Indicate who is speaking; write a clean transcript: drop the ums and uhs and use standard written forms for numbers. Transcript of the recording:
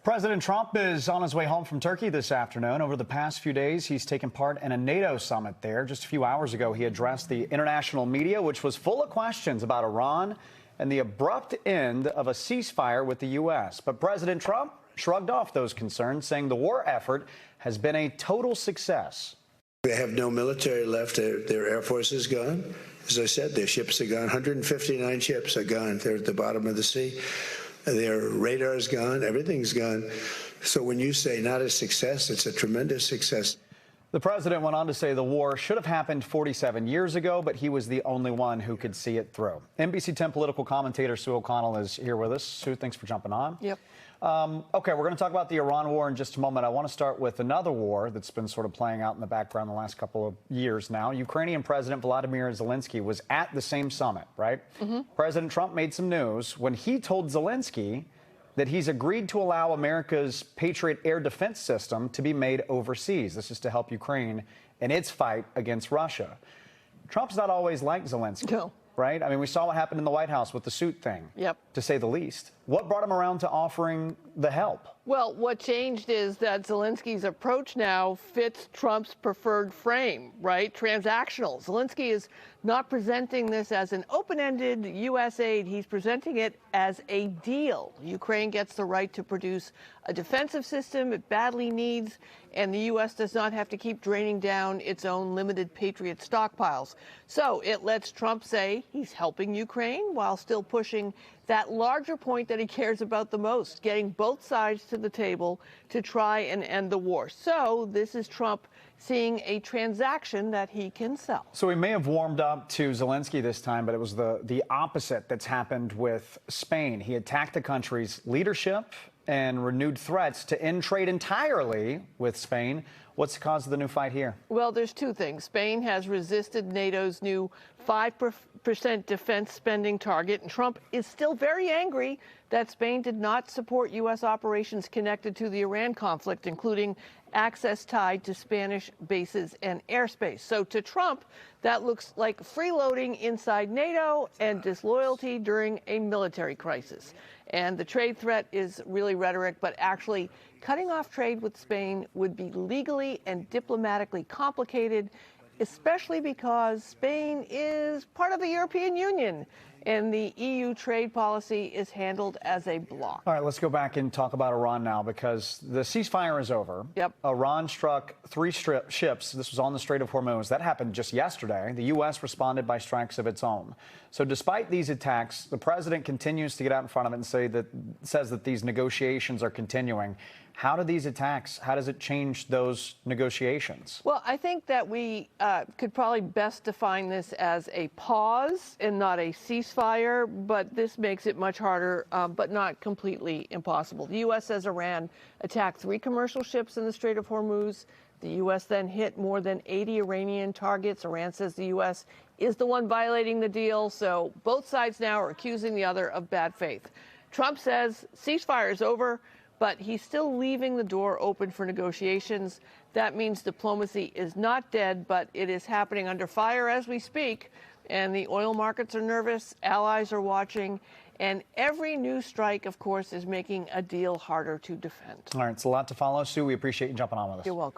Speaker 1: President Trump is on his way home from Turkey this afternoon. Over the past few days, he's taken part in a NATO summit there. Just a few hours ago, he addressed the international media, which was full of questions about Iran and the abrupt end of a ceasefire with the U.S. But President Trump shrugged off those concerns, saying the war effort has been a total success.
Speaker 2: They have no military left. Their air force is gone. As I said, their ships are gone. 159 ships are gone. They're at the bottom of the sea. Their radar is gone. Everything's gone. So when you say not a success, it's a tremendous success.
Speaker 1: The president went on to say the war should have happened 47 years ago, but he was the only one who could see it through. NBC 10 political commentator Sue O'Connell is here with us. Sue, thanks for jumping on.
Speaker 3: Yep.
Speaker 1: Okay, we're going to talk about the Iran war in just a moment. I want to start with another war that's been sort of playing out in the background the last couple of years now. Ukrainian President Vladimir Zelensky was at the same summit, right? President Trump made some news when he told Zelensky that he's agreed to allow America's Patriot air defense system to be made overseas. This is to help Ukraine in its fight against Russia. Trump's not always like Zelensky.
Speaker 3: No.
Speaker 1: Right? I mean, we saw what happened in the White House with the suit thing, to say the least. What brought him around to offering the help?
Speaker 3: Well, what changed is that Zelensky's approach now fits Trump's preferred frame, right? Transactional. Zelensky is not presenting this as an open-ended U.S. aid. He's presenting it as a deal. Ukraine gets the right to produce a defensive system it badly needs, and the U.S. does not have to keep draining down its own limited Patriot stockpiles. So it lets Trump say he's helping Ukraine while still pushing that larger point that he cares about the most, getting both sides to the table to try and end the war. So this is Trump seeing a transaction that he can sell.
Speaker 1: So he may have warmed up to Zelensky this time, but it was the opposite that's happened with Spain. He attacked the country's leadership and renewed threats to end trade entirely with Spain. What's the cause of the new fight here?
Speaker 3: Well, there's two things. Spain has resisted NATO's new 5% defense spending target, and Trump is still very angry that Spain did not support U.S. operations connected to the Iran conflict, including access tied to Spanish bases and airspace. So to Trump, that looks like freeloading inside NATO and disloyalty during a military crisis. And the trade threat is really rhetoric, but actually cutting off trade with Spain would be legally and diplomatically complicated, especially because Spain is part of the European Union and the EU trade policy is handled as a bloc.
Speaker 1: All right, let's go back and talk about Iran now, because the ceasefire is over. Iran struck 3 ships. This was on the Strait of Hormuz. That happened just yesterday. The U.S. responded by strikes of its own. So despite these attacks, the president continues to get out in front of it and says that these negotiations are continuing. How do these attacks, how does it change those negotiations?
Speaker 3: Well, I think that we could probably best define this as a pause and not a ceasefire, but this makes it much harder, but not completely impossible. The U.S. says Iran attacked 3 commercial ships in the Strait of Hormuz. The U.S. then hit more than 80 Iranian targets. Iran says the U.S. is the one violating the deal, so both sides now are accusing the other of bad faith. Trump says ceasefire is over, but he's still leaving the door open for negotiations. That means diplomacy is not dead, but it is happening under fire as we speak. And the oil markets are nervous, allies are watching, and every new strike, of course, is making a deal harder to defend.
Speaker 1: All right, it's a lot to follow. Sue, we appreciate you jumping on with us.
Speaker 3: You're welcome.